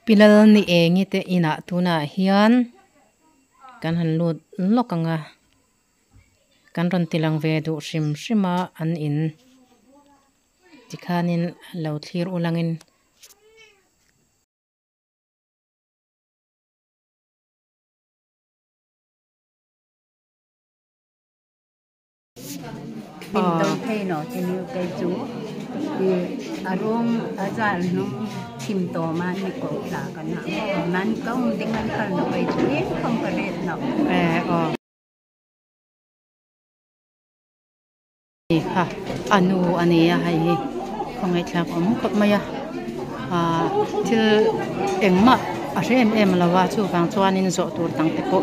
Pilal ni engi te ina tuna hian kan han lut lokanga kan ron tilang ve du shim shima an in tikhanin lo thlir ulangin Bình tông thay nó thì nhiều cái chú thì rong ajar nó chìm tổ mà đi cổ là cái nào man công tiếng man khăn nó cái chú hết không có đẹp nào ha anu ania hai không ai thak om khot maya til engma em lawa chu wang chuanin zo tur tang te ko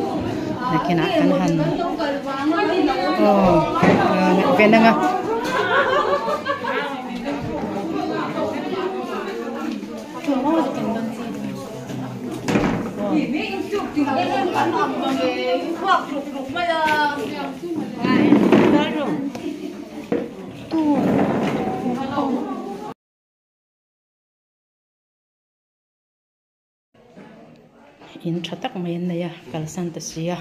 nakina kan han venanga in thatak mai na ya kalsan ta sia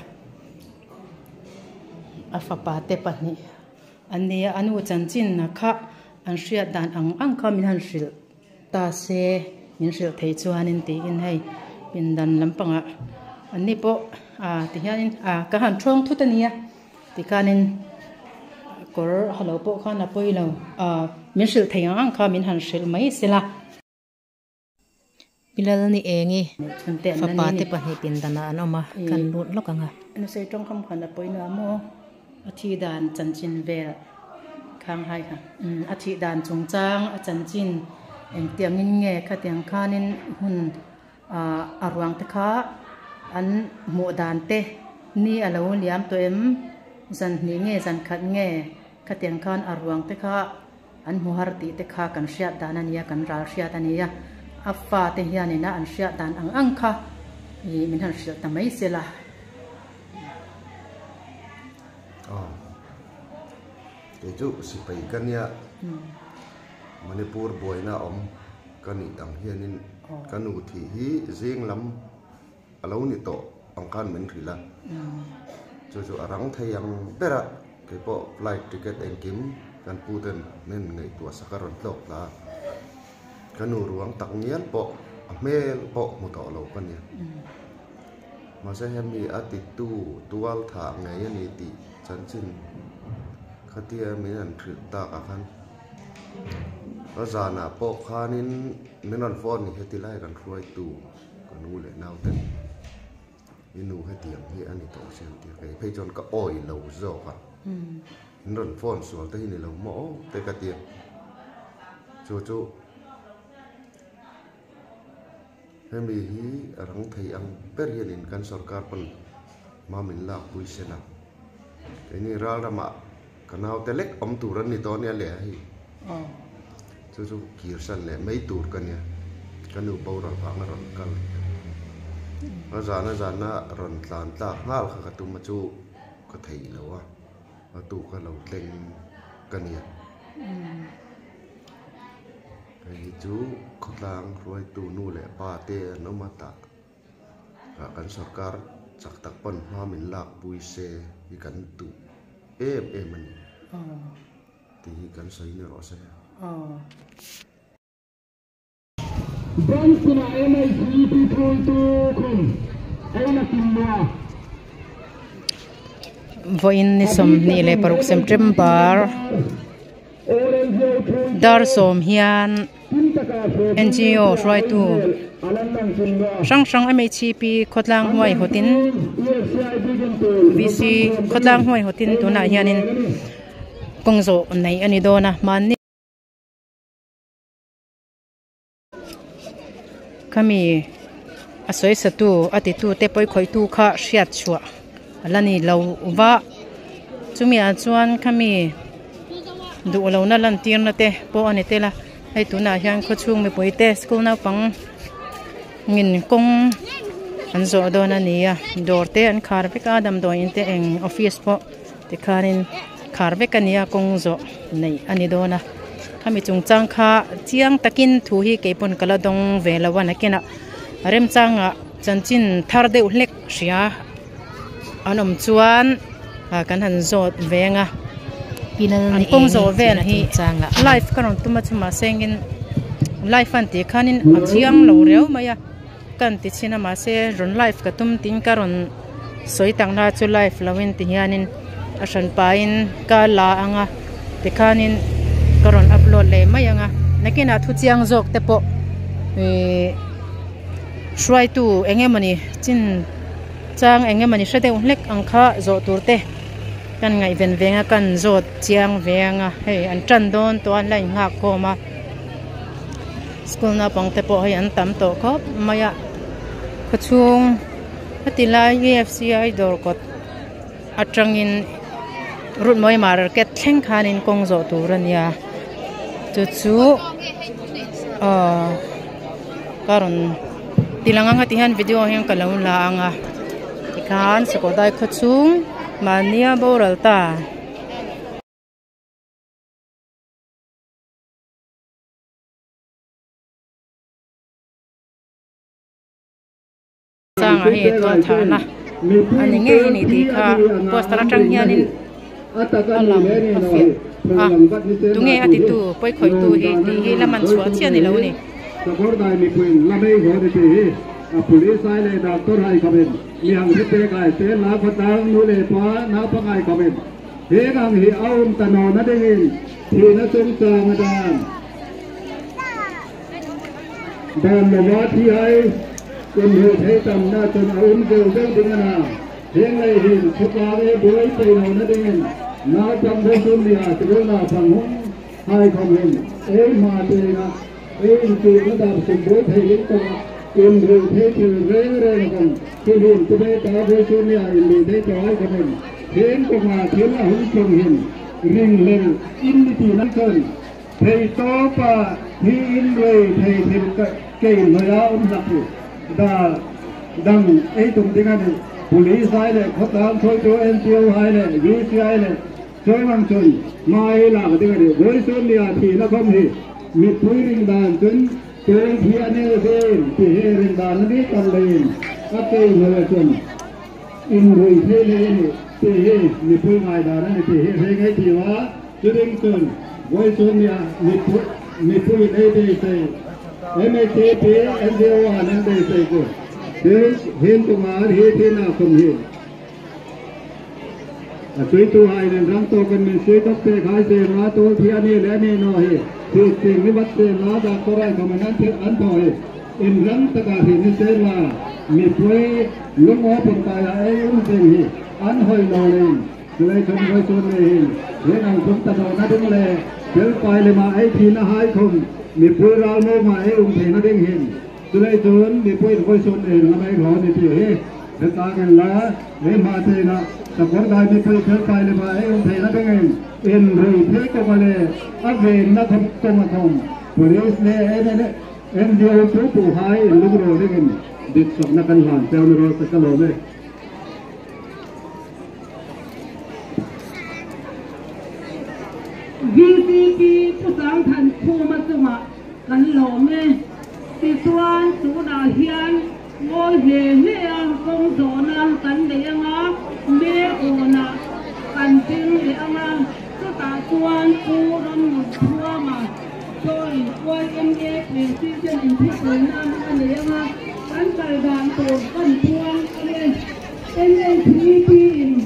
afa te pani ania anu chanchin na kha an ria dan ang kha min han hril ta se min hril thei chuanin ti in hei pin dan lampanga anni po ti hianin ka han thong thutania ti kanin kor halo po khana poilo min hril thei ang kha min han hril mai sela Pilal ni engi fa te pani pin dana anoma kan lut lokanga anu sei tong kham khana poina mo athi dan chanchin vel khang hai kha athi dan chungchang a chanchin eng tiangin nge kha tiang khanin hun arwang te kha an mu dan te ni alo liam to em zan ni nge zan khat nge kha tiang khan arwang te kha an mu har ti te kha kan ria dan ania kan ral ria ania afa te hianina an ria dan ang kha i min han ria ta mai sela cái chỗ sự phải cái nhà Manipur boy na cái này đằng hiền nên cái nụ thì hi riêng lắm lâu nị to ông can mình thì là cho arang thay ang bera cái bộ flight ticket anh kiếm kan puten nên ngày tua sakaron lok là cái nụ ruang tắc nhiên bộ mail bộ một tổ lâu cái này mà sẽ hem mi atitu tual thả ngày này thì chân chân khát tia mình ăn thịt ta cả khăn, có già nà bộ khá nên ăn phòn thì hết lại gần xuôi tù, còn nu lại nào tên, như nu hết tiền thì ăn thì tổ xem thì cái phải chọn cái ổi lẩu dầu cả, nên ăn phòn xuống tới này lẩu mỏ tới cả tiền, chú, hay mình hi răng thấy ăn bét hiện in căn sarkar pun mà mình là quý sen nào, cái này ra là mà cái nào telek turan ni to nia le hi chu kirsan le mai tur kan ya kanu bau ron phang ron kal na ron tlan ta ngal kha tu ma chu ka thei lo wa tu ka lo tleng kan ya cái chú khotlang roi tu nu le pa te no mata ka kan sarkar chak tak pon ma min lak pui se hi kan tu em mình thì cần xây nữa rồi sẽ voin ni som ni le paruk September dar som hian NGO roi tu sang MHP khotlang huai hotin VC khotlang huai hotin tuna hianin kongzo nei ani dona manni kami asoi satu atitu te poi khoi tu kha hriat chua alani lo wa chumi a chuan kami du lo na lan tir na te po ani te la ai tuna hian kho chung mi poi te school na pang ngin kong an zo dona nia dorte an kharvek adam do inte eng office po te khanin kharvek ania kong zo nei ani dona kami chungchang kha chiang takin thu hi ke pon kala dong velawa nakena rem changa chanchin thar deuh hlek hria anom chuan kan han zot venga an kong zo ven hi life karon tuma chuma sengin life an ti khanin achiang lo reu maya kan ti china ma se ron life ka tum tin karon soitang na chu life lawin ti hianin asan pain ka la anga ti khanin karon upload le mayanga nakina thu chiang jok te po shwai tu engemani chin chang engemani shade unlek angkha zo turte kan ngai ven venga kan zot chiang venga hei an tran don to an lai nga ko ma school na pang te po hei an tam to khop maya khachung atilai EFCI dor kot atangin rut moi market thleng khanin kong zo turania chu karon tilanga nga tihan video heng kalaw la anga ikan sakodai khachung mania boral ta sanga he to thana ani nge ni ti kha poster atang hianin alam afia tunge atitu poi khoi tu hi laman chua chian ni lo ni support dai mi kuin lamei go de te police ai le doctor hai khaben mi hang te kai te la phatang nu le pa na pa ngai khaben he gang hi aum tano na dengin thi na chung chang dan lo wa thi ai kun he the tam na chun aum geu geu ding na heng lai hin thuka ve boi pe no na dengin na cham ho sun ni a tu na phang hung hai khaben ei ma te na ei tu na da sun boi thei ling to in rồi thế thì rễ rễ là còn thì hiện từ đây ta với số này in thế cho ai của mình thiên của mà thiên là hùng trùng hiện rình lên in thì năng cơn thầy to và thì in rồi thầy thêm cây người áo ông giặc đã đăng ấy tụng tiếng Anh police sai này khóa tám thôi cho NGO hai này VCI này chơi mang chuẩn mai là cái tiếng Anh với số này thì nó không thì miệt phối rình đàn chuẩn Kering piane sen, piherin dan ni kalain. Apa yang macam inroi pele ni, pihe ni pun ngai dan ni pihe hengai tiwa, kering kun. Voice ni ni pun ini desa. MATP NGO anan desa ko. Kering hen tungar he tina kumhi. Asui tu hai dan rang to kan mesti dokter khai se ma to piane le ni no he. thì tình với bắt tiền nó đã có ai còn mình ăn thiệt ăn thôi em lắm tất cả thì như thế là miệt quê lúc đó phần tài là ấy uống tiền thì ăn hơi đồ lên lấy không hơi xuân lên thế nào chúng ta đồ nó đứng lên nếu phải là mà ấy thì nó hay không miệt quê ra nô mà ấy uống thì nó đứng hiện lấy xuân miệt quê hơi xuân lên nó mới gọi thì thế thế ta cái lá lấy mà thì nó tập quán đại miệt quê thế phải là mà ấy uống thì nó đứng hiện in rồi thế cho mà lên áp về nó không công mà không police này em điều số phụ hai lúc rồi đấy em được sắp nó cần làm theo nó sẽ có lỗi đấy VCPผู้สร้างทันผู้มาสมัครกันหลงเนี่ยติดส่วนสุดาเฮียนโง่เหี้ยเนี่ยกงโซนังกันเดียงอ่ะเมโอนะกันจริงเดียงอ่ะสุดาส่วนผู้รำหนุนทั่วมาโดยวันเอ็มเอเป็นที่เช่นที่เคยนำกันเดียงอ่ะกันใจบางตัวกันทั่วเลยNATP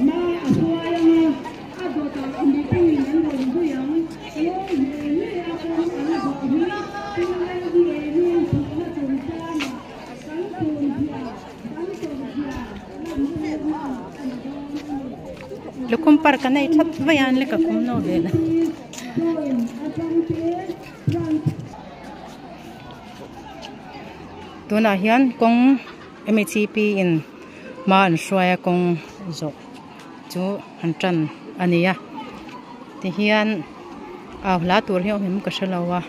มาทั่วยังอ่ะอาตัวต่างมีผู้หญิงหลงผู้หญิงโง่เหี้ยเนี่ยกงกันบอกเหี้ยที่นั่นที่เนี่ยถูกและถูกจ้างกันถูกเหี้ยกันถูกเหี้ยlu compar ka nei that vayan le ka kum no vela tuna hian kong MATP in ma an shwaya kong zo chu han tran ania ti hian a hla tur hian him ka shalawa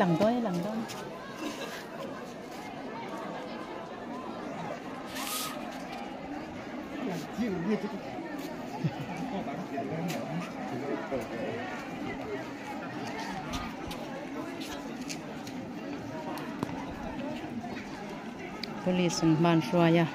lằng đôi police man suaya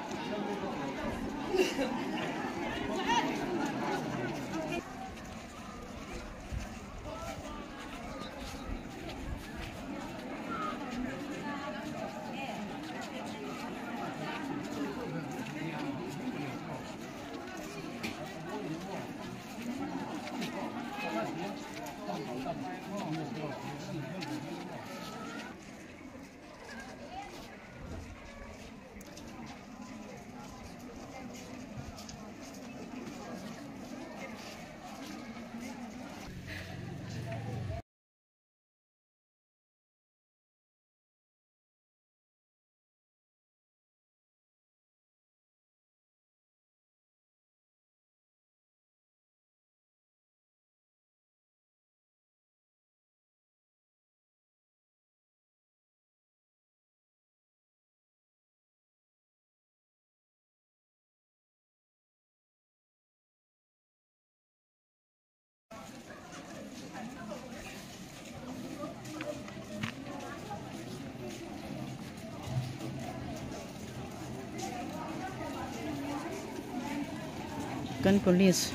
kan police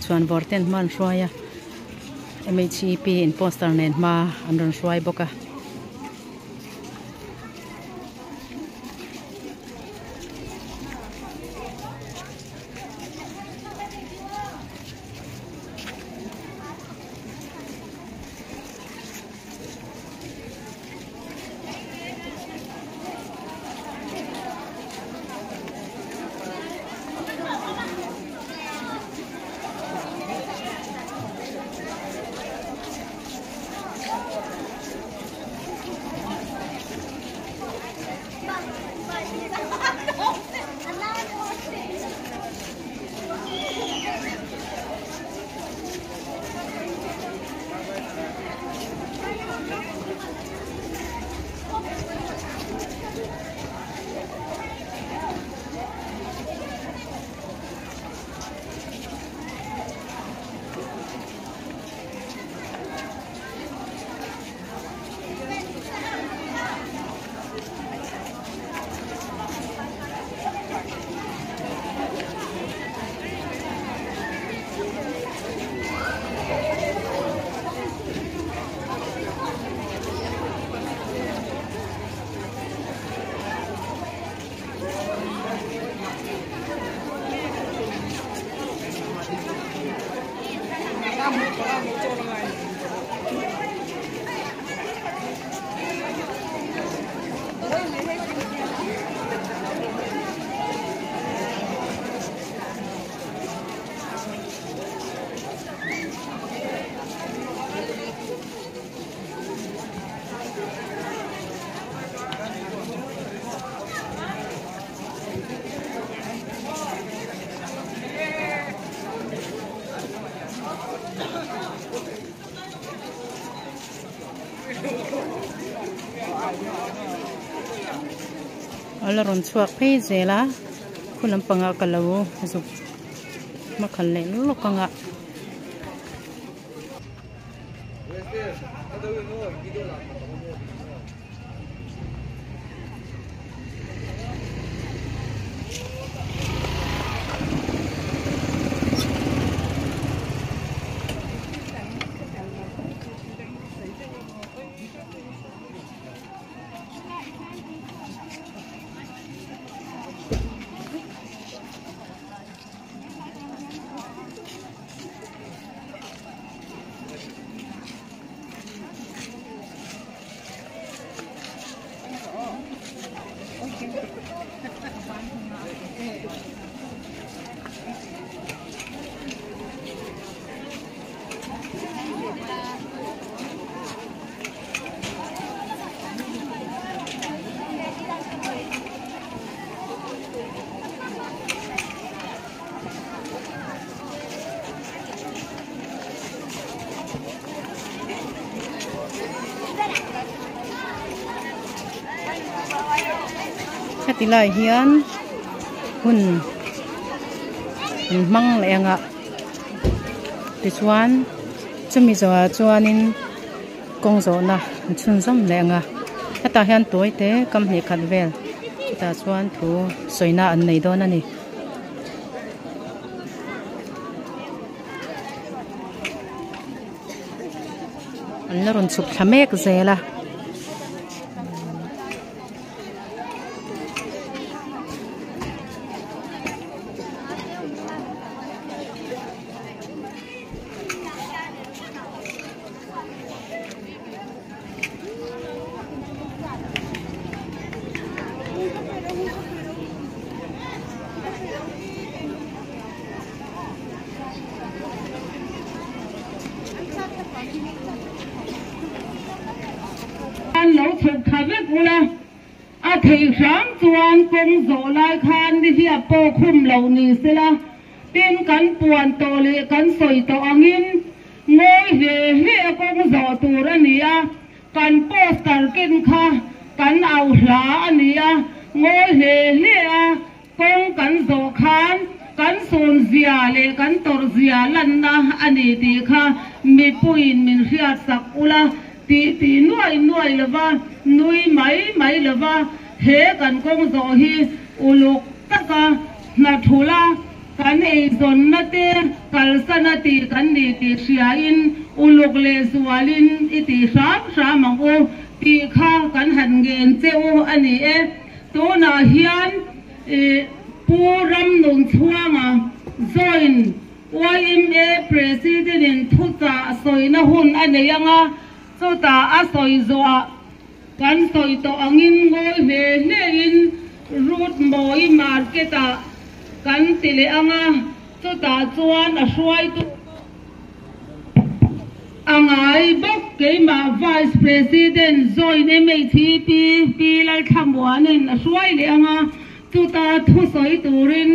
chuan vorten man hruaya MHEP in poster nen ma an ron hruai boka ala ron chuak phei zela khulam panga kalaw zu makhalle lokanga Tilai hian hun mang lenga ti chuan chumi zo chuanin kong zo na chun zam lenga ata hian toite kam hni khat vel ta chuan thu soina an nei don ani an la ron chup thamek zela lẩu chụp khá vết ula thì sáng chuan công dỗ lại khan đi hiệp bộ khum lẩu nì xí la tin cắn buồn tổ lệ cắn sồi tổ angin ngồi về hệ công dỗ tù ra nì cắn poster kinh kha cắn áo lá anh ngồi về hệ công cắn dỗ khan cắn sồn dìa lệ cắn tổ dìa lần na anh thì kha mi puin min hiệp sắc ula ti nuôi lava nuôi máy lava he kan kong zo hi uluk taka na thula kan e zon na te kalsana ti kan ni ti sia in uluk le zualin iti sam mango ti kha kan han gen cheu ani e to na hian puram nun chuanga join YMA president in thuta soina hun ane yanga so ta a soi zo kan soi to angin ngoi ve ne in root moi market a kan tile anga so ta chuan a hruai tu angai bok ke ma vice president join MHP pilal thamwanin a hruai le anga so ta thu soi turin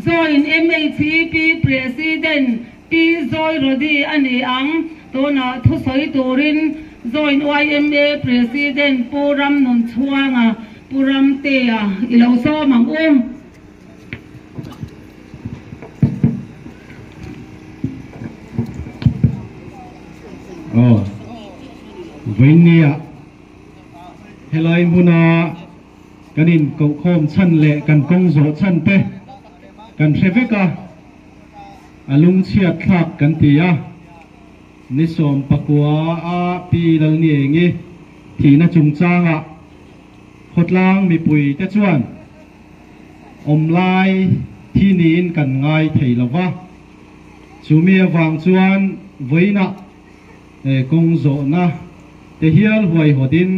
join MHP president pi zoi rodi ani ang to na thu soi turin join YMA president puram nun chuanga puram te ilo so mang Vainia helai muna kanin ko khom chan le kan kong zo chan pe kan reveka alung chiat thak kan tia nisom pakua a pi dal ni ngi thina chungchanga hotlang mi pui te chuan omlai thinin kan ngai theilawa chumi awang chuan voina kong zo na te hial huai hodin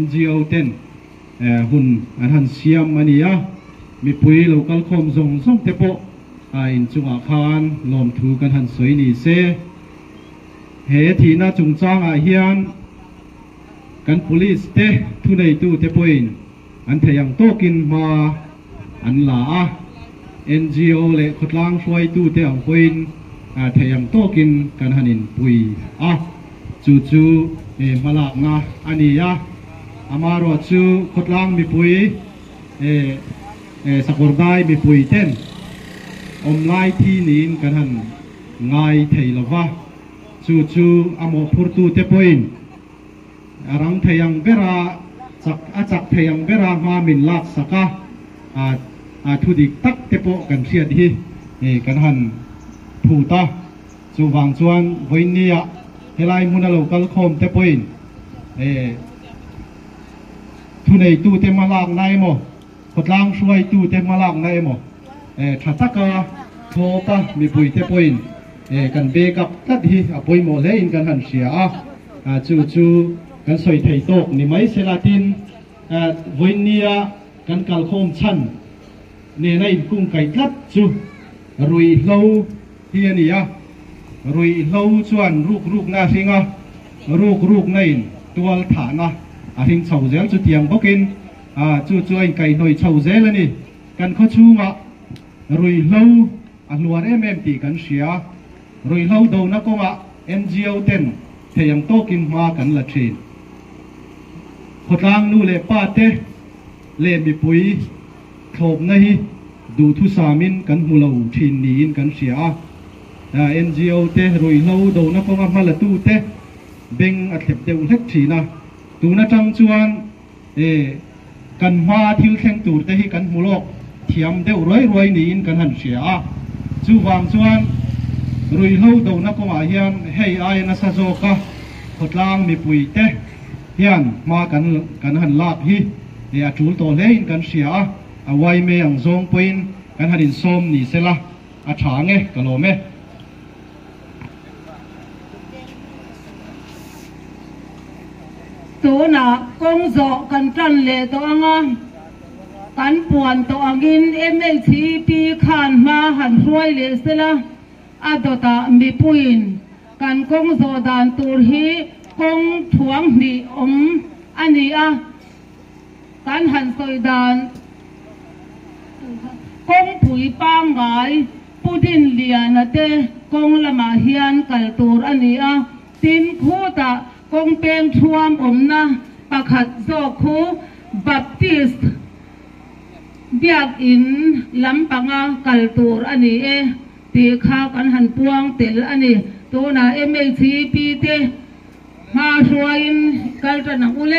NGO ten hun an han siam ania mi pui local khom zong zong te po in chunga khan lom thu kan han soi ni se he thina chungchang a hian kan police te thu nei tu te point an theyang tokin ma an la a NGO le khotlang hruai tu te ang point theyang tokin kan hanin pui a chu chu malak na ania amaro chu khotlang mi pui sakordai mi pui ten omlai thi nin kan han ngai theilawa chu chu amo phurtu te point arang theyang bera chak theyang bera ma min lak saka a thudik tak te po kan riat hi kan han thuta chu wang chuan voinia helai muna local khom te point thunei tu te malak nai mo khotlang hruai tu te malak nai mo thataka thopa mi pui te point kan backup tat hi apoi mo le in kan han sia a chu kan soi thei tok ni mai selatin voinia kan kal khom chan ne nai kung kai tlat chu rui hlo hi ania rui hlo chuan ruk na singa ruk nei tual thana a hing chho zel chu tiang bokin chu anh kai noi chho zel ani kan kho chunga rui hlo a luar ti kan sia rui hlo do na konga NGO ten theyang tokin ma kan la thin khotlang nu le pa te le mi pui thop na hi ดูทุสามินกันหูเราทินนีนกันเสียNGO เตะรวยเราดูนักก็มาละตู้เตะเบ่งอัดเล็บเดวเล็กทีนะตูน่าจังจวนกันมาทิลแข่งตูเตะให้กันหูโลกเทียมเดวรวยนีนกันหันเสียจูวางจวนรวยเราดูนักก็มาเฮียนเฮ้ยไอ้นัสโจกะหดลางมีปุยเตะเฮียนมากันหันลาบฮีจูโตเล่นกันเสียเอาไว้เมียงซงปุยกันหันส้มนี่เสละอาฉางกะโลเมตัวน่ะกงโจกันจันเลยตัวงะกันป่วนตัวกินMHPขันมาหันรวยเลยสิละอาตัวตามีปุยนกันกงโจดานตัวฮีกงถ่วงดีอันนี้กันหันสอยดานกงผุยปางไงปูดินเลียนะเต้กงละมาเฮียนกัลตูรอันนี้ตินคู่ตากงเป็นทวมนะประคัดโซคูบัพติสเบียกอินลำปังกัลตูรอันนี้ตีข้ากันหันปวงเตลอันนี้ตัวน่ะMHPเต้มาช่วยกัลตันอุเล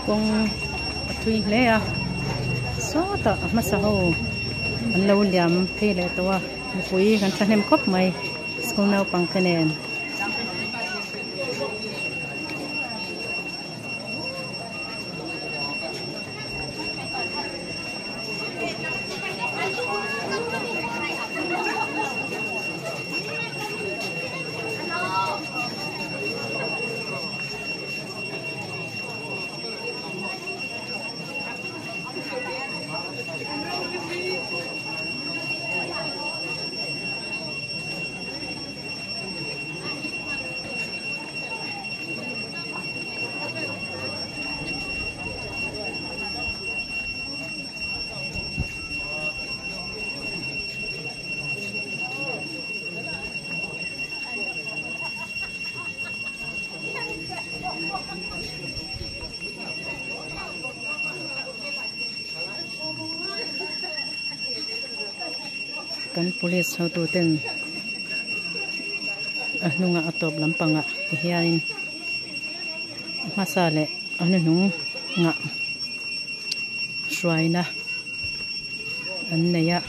กงทุยเลยโซตะมาสะโฮอันเราเลี้ยมเพลเลยตัวปุยกันจะเห็นครบไหมสกุลเราปังคะแนน kan police ho tu ten nunga atop lampanga ti hianin masale anu nung nga shwaina anneya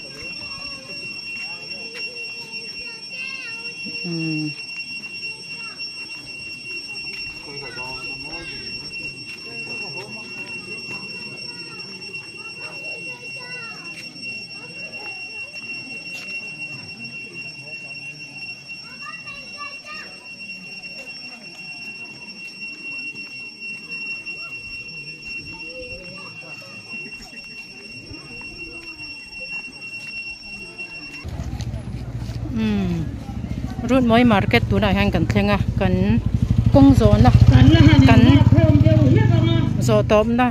รุ่นมวยมาร์เก็ตตัวไหนแห่งกันเท่งอ่ะกันกงโซนนะกันโซตอมนะ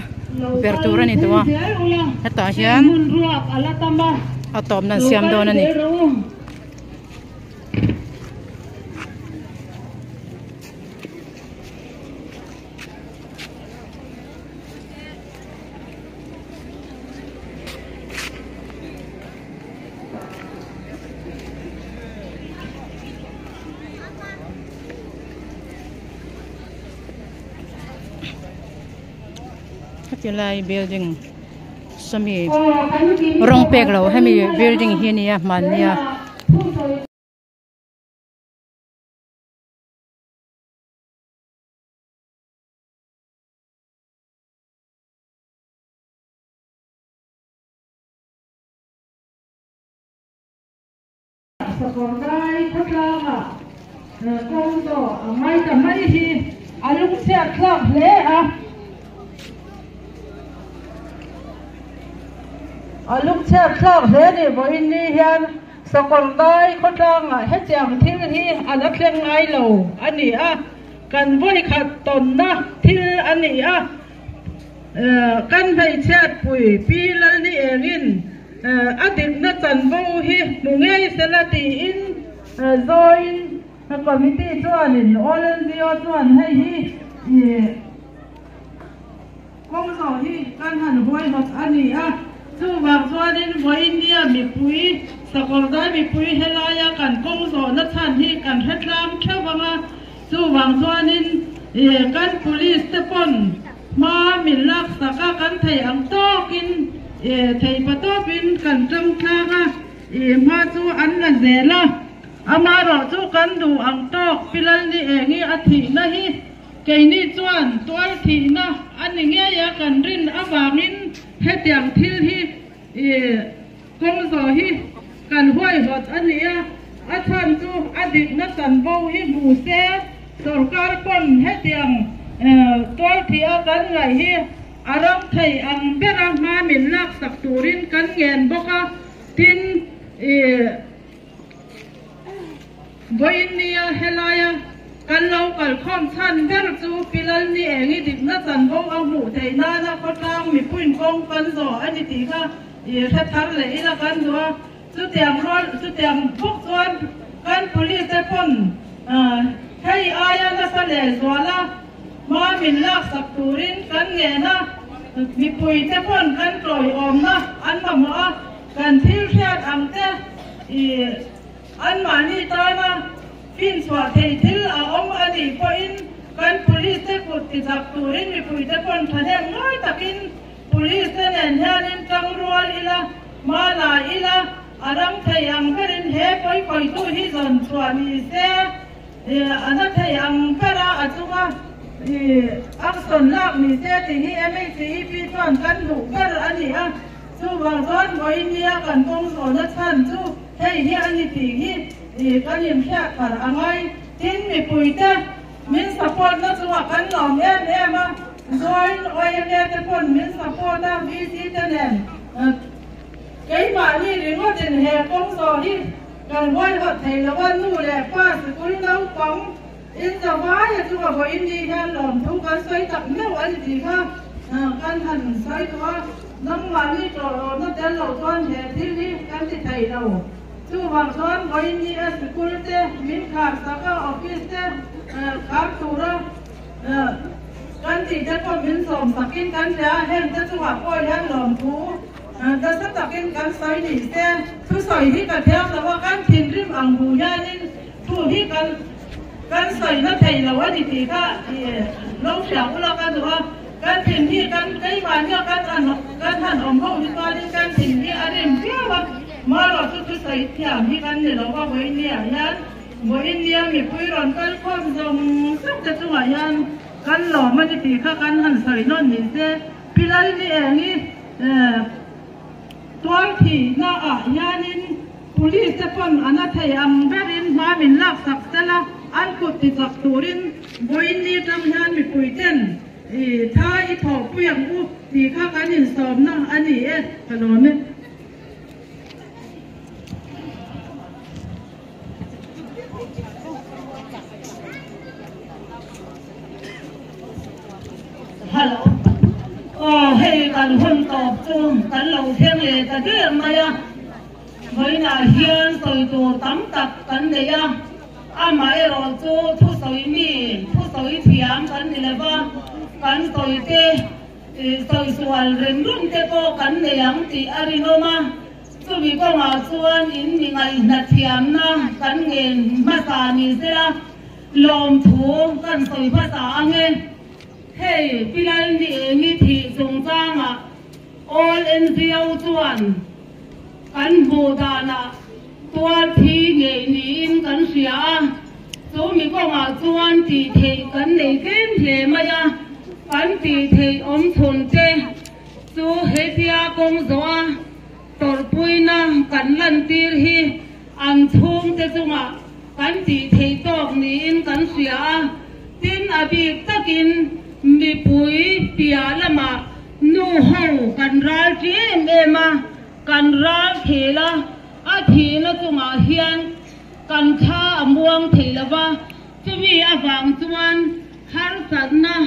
เปิดตัวนี่ตัวถ้าต่อเชียนเอาตอมนั่นเสียมโดนนั่นนี่ที่ไร building สมีรองเปกเราให้มี building ที่นี่มันเนี่ยสกอร์ได้พัฒนาคงต่อไม่แต่ไม่ที่อาลุกเสียคลับเละลูกเชื่อคลอกเฮนี่บอินนี่เฮียนสกลได้คนดังให้แจมที่นี่อันนั้นเพียงไงเราอันนี้กันบริขัดตนนะที่อันนี้กันให้เชิดปุ๋ยปีละนี่เอรินอดีตนักจันบูฮีมุงเอเซลตีอินโซอินคอมมิตี้ส่วนอินออเรนจิโอส่วนให้ฮีกองสอฮีการหันหวยหดอันนี้สู้บางส่วนนี้วันนี้มีปุ๋ยสกอร์ได้มีปุ๋ยเฮลายากันกงโซนัดชันที่กันเฮดลามเชื่อว่าสู้บางส่วนนี้กันปุลิสเตปอนมามิลลักสักกันไทยอังโตกินไทยปะโตบินกันจงคลามาสู้อันละเซล่ะอามารอสู้กันดูอังโตพิลันนี่เองอาทิตย์นะฮีเกนี่จวนตัวทีนะอันนี้เงี้ยกันรินอาวามินให้เตียงทิลที่กงโซฮีกันห้วยหดอันนี้อาจารย์จูอดีตนักสันโบฮีมูเซสรการปนให้เตียงตัวที่กันไงฮีอารมณ์ไทยอังเบรังมามินลักสักตูรินกันเงินบกทินบอยนียเฮลายกันเรากันข้อมชันเบรจูพิลันนี่เองดิบนักสันโบเอาหมูไทยน่านะเขาตั้งมีปุ่นกงกันโซอันนี้ตีค่ะถ้าทันเลยละกันตัวสุดเตียงร้อนสุดเตียงพวกส่วนกันปุริเซปนให้อาญาณสเลสวละมามินลักสักตูรินกันเงนะมีปุยเซปนกันกลอยอมนะอันมากันทิลเชียดอังเตอันมานี่ตานะฟินสวัสดิ์ทิลอมอันนี้พออินกันปุริเซปุติสักตูรินมีปุยเซปนทันแห่งน้อยตะกินปุริเซเนนเฮนินจังรัวลีละมาลาอีละอารมณ์ไทยอังเบรินเฮปอยตู้ฮิซันสวามีเซอันนั้นไทยอังเบราอัตุกะอักษรลักมีเซติฮีไม่ซีปีส่วนกันหูเบรอันนี้สู้บางส่วนไว้เนี่ยกันกงโซนัชันสู้ไทยฮีอันนี้ตีฮีกันยิ่งแค่กันอะไรทิ้งมีปุ๋ยเต้มินสปอร์ตนักสู้กันหล่อมมาโดยโอ้ยเนี่ยจะพ้นมินสปอร์ตนะวิธีเจริญไอ้หมานี่หรือว่าจะแหกกงโซนี่กันว่าเขาไทยแล้วว่านู่นแหละป้าสกุลเราปังอินสบายจู่ว่าพออินดีแค่หล่อมทุกคนใส่ตับเนื้อวันดีค่ะการหันใส่ตัวน้ำมันนี่ตัวนั่นแต่เราตอนแห่ที่นี่การที่ไทยเราจู่บางส่วนพออินดีสกุลเต้มินขาดสักออฟฟิศเต้ขาดตัวกันที่จะก็มินส่งสักกินกันจะเห็นจะจู่ว่าโอ้ยแห่หล่อมทุก จะสักตะกินกันใส่ดีเสียทุกใส่ที่กระเทียมแล้วว่าการทิ้งริมอ่างหูย่านี่ทุกที่การใส่นั่นไทยเราว่าดีๆก็ลงเสียงเรากันถือว่าการทิ้งที่การใกล้บ้านเนี่ยการท่านอมเขาดีกว่าที่การทิ้งที่อะไรเพี้ยว่ามาเราทุกใส่เทียมที่กันเนี่ยเราว่าไว้เนี่ยยันไว้เนี่ยมีปุ้ยร้อนกันความทรงสักจะจังหวะยันกันหล่อมันจะตีข้ากันหันใส่นอนนี่เสียพี่ไล่นี่เองนี่ตัวที่น่าญาณินผู้ที่จะพ้นอนาถยามเบรินมามินลักสักเสละอันกุติจักตูรินบอยนี่จำยานมีปุยเต้นถ้าอีพอปุยยังอุตีข้ากันอินสอมนะอันนี้ขนมเนี่ยฮัลโหลให้กันคนตอบจุ่มกันเราเที่ยงเลยแต่เรื่องมาอะไม่น่าเฮียนใส่ตัวตั้มตักกันเลยอะไม่รอจูทุใส่นี่ทุใส่เทียมกันนี่เลยว่ากันใส่เตะใส่ส่วนเรื่องรุ่งเตะก็กันเลยยังตีอาริโนมาสุวิก็มาส่วนอินยังไงนัดเทียมนะกันเงินมาสานี่เสียลมถูกันใส่ภาษาเงินเฮ้ยพี่ไล่นี่มีที่สงจ้างอ่ะ all NGO จวนกันบูดานะตัวที่เงี้ยนี่กันเสียสูมีก็มาจวนตีเทกันในเกมเทมายากันตีเทอมทุนเจสูเฮติยากงจัวตัวปุยนะกันลันตีรีอันทุ่งเจจุมากันตีเทตอกนี่กันเสียตินอภิตะกินมีปุยเปียละมานูห้องกันรัลจีเอมากันรัลเทละอาทีละจุมาเฮียนกันข้าม่วงเทละว่าจะมีอาฟังจวนฮาร์สันนะ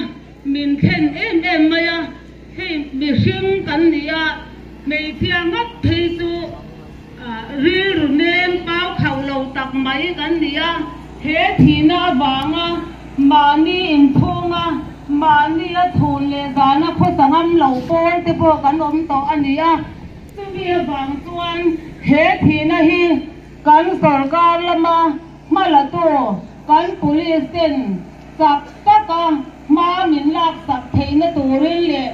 มินเข็นเอ็มมายาให้มีชิงกันเนี่ยไม่เที่ยงนัดเทจูรีรุเนมเป้าเขาเราตักไม้กันเนี่ยเฮทีน่าบางอ่ะมานี่อินทงอ่ะมานี่ละทุนเลยกันนะพอสังอันเหล่าโป้ที่พวกกันอมต่ออันนี้จะมีบางส่วนเฮทีน่ะฮีกันสรการละมาละตัวกันปุลิสเซนสักตะกะมามินลักสักเทนตัวเรื่องเลย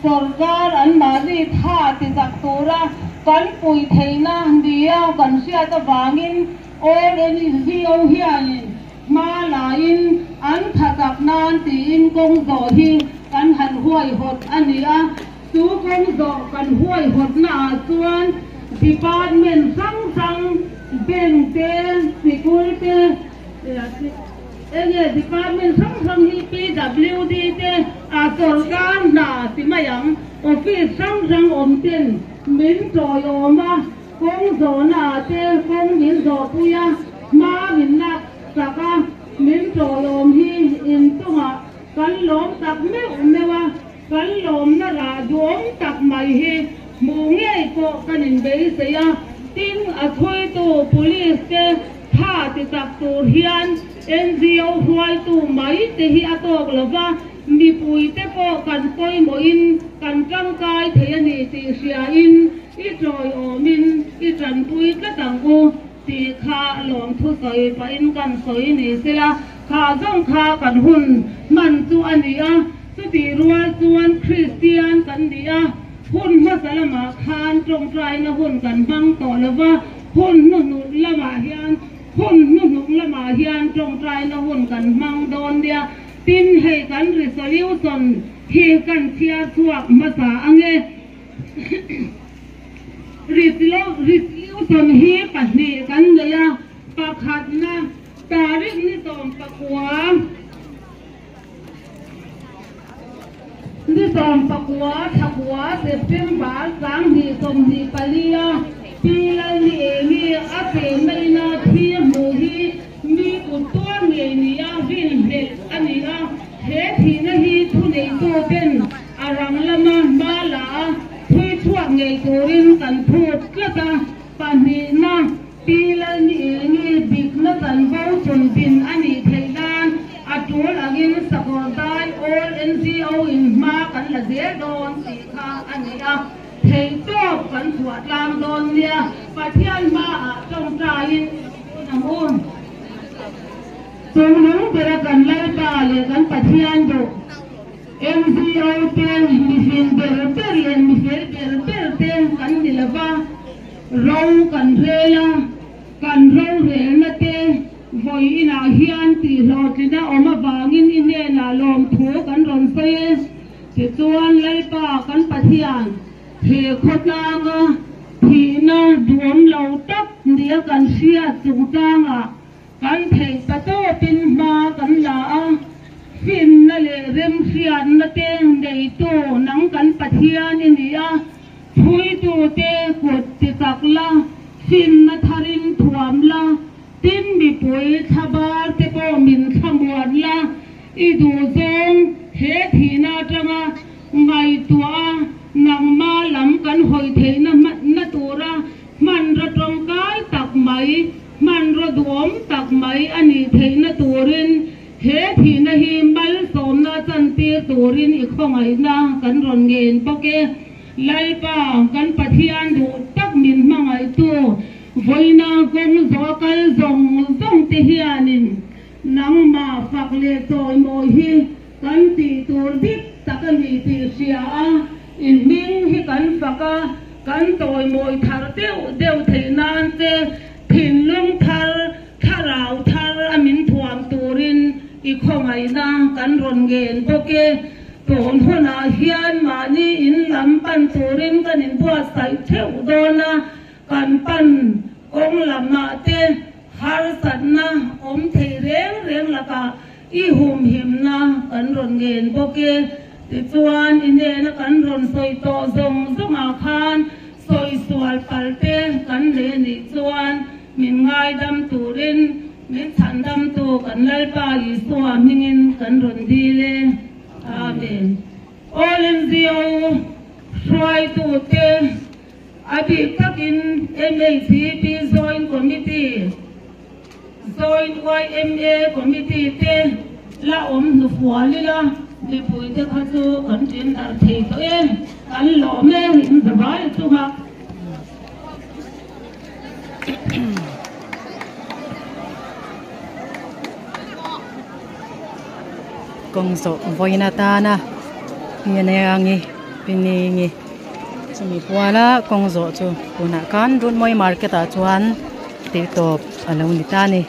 สรการอันมาดีท่าติจักตัวละกันปุยเทนะเดียวกันเสียตะวางินโอเรนิซิโอเฮียนมาลายินอันถัดนานตีอินกงโจทีกันหันห้วยหดอันนี้สูกงโจกันห้วยหดหน้าส่วนดีพาร์ตเมนต์สังเบนเตสิคูริตี้ดีพาร์ตเมนต์สังฮีพีดับลิวดีเตตรการหน้าสิมายังออฟฟิศสังอมเต็นมินโจโยมากงโจหน้าเตกงมินโจปุยมามินนักสักมินโจโยมฮีอินตัวกันลมตักไม่อุ่นเลยวะกันลมน่าราดวงตักไม่ฮีมูเงี้ยโกกันอินเบย์เสียติ้งอัศวิตัว police เตท่าติดจับตัวเฮียน NGO หวยตัวไม่เตหิอาตอกเลวะมีปุยเตโกกันปอยโมอินกันจังกายเทียนีติเสียอินอีจอยอมินอีจันปุยกระตังกูตีข้าหลอมทุสอยไปอินกันสอยนี่เสียข้าจ้องข้ากันหุ่นมันจูอันนี้สุดที่รัวจวนคริสเตียนกันดีหุ่นมาสละมาคานตรงใจนะหุ่นกันบังต่อเลยว่าหุ่นนุ่นละมาเฮียนหุ่นนุ่นละมาเฮียนตรงใจนะหุ่นกันบังโดนเดียตินให้กันริสลิวสนที่กันเชียสวกมาสาอังเงริสลิวสนฮีปัจจุกันเลยปะขัดนะตาริกนิตอมปะขวาที่สองปักหัวถักหัวเสียบเพียงบาสังดีสมดีปาลีปีละนี่มีอาเปนในนาทีมูฮีมีกุตัวเงียนี่วินเด็ดอันนี้เฮทีนะฮีทุนเองตัวเป็นอารังละมาลาทุยช่วงเงยตัวรินกันพูดก็จะปานีนะปีละนี่มีบิ๊กนะกันเฝ้าจนบินอันนี้เทดานอาจูลอากินสกอตาย all NGO อินมากันละเสียโดนสีข้าอันนี้เทตบกัน ประเทศมาจงใจน้ำอุ่นจงนึกไปกันไล่ตาเลยกันประเทศดู MCO เต็มมีฟินเบลเตอร์เรียนมีเฟลเบลเตอร์เต็มกันดีละบ้าเรากันเรียกันเราเรียนนั่นเองวัยอินาเฮียนตีเราจีน่าออกมาบางินอินเดียนาลมถูกันรอนเฟียติดส่วนไล่ป่ากันปะเทียนเทขดนางทีน่าดวงเราตักเดียกันเสียจุงจางกันเทประตูปินมากันลาฟินนั่นเลยเริ่มเสียนนั่นเองในตัวนังกันปะเทียนอินเดียพุยตัวเตกดติสักละฟินนัทรินถวมละตินมีปุยทบาร์เตปมินขมวนละอีดูจงเฮทีนาจังไงตัวนังมาลำกันหอยเทนนัตัวระมันระตรงกายตักไหมมันระดวมตักไหมอันนี้เทนตัวรินเฮทีนาหิมบัลสมนาจันตีตัวรินอีกข้องไอ้นากันรอนเงินปกเกไล่ป่ากันปะเทียนดูตักมินมังไอตัววัยนากงโซกันส่งติเฮียนินนังมาฝักเลี้ยโอยโมฮีกันตีตัวดิบตะกันมีตีเสียอินมิงฮีกันฝักกันโอยโมยทาร์เดียวเทนานเตถิ่นลุงทาร์ทาราวทาร์อามินทวมตูรินอีกข้องไอ้นากันรอนเงินโปเกตัวหัวหน้าเฮียนมานี่อินลำปันตูรินกันอินบัวใส่เทวโดนะกันปันองลำมาเตฮาร์สันนะอมเทเร่งละกะอีหุมหิมนะกันรอนเงินโปเกติจวนอินเดียนะกันรอนสอยโตซงอาคารสอยสวลปัลเตกันเลนิจวนมินไงดำตูรินมินฉันดำตูกันไล่ป่าอีสวามิงินกันรอนดีเลอาเมนโอลินซิโอช่วยตูเตअभी तक इन MACP joint committee joint YMA committee ते la nufuali la di pui te khasu kan tin dar thei to e kan lo me in the bai tu ha kong so voina ta na ne angi piningi sumi puala kong zo chu kuna kan run moi market a chuan ti top alo ni ta ni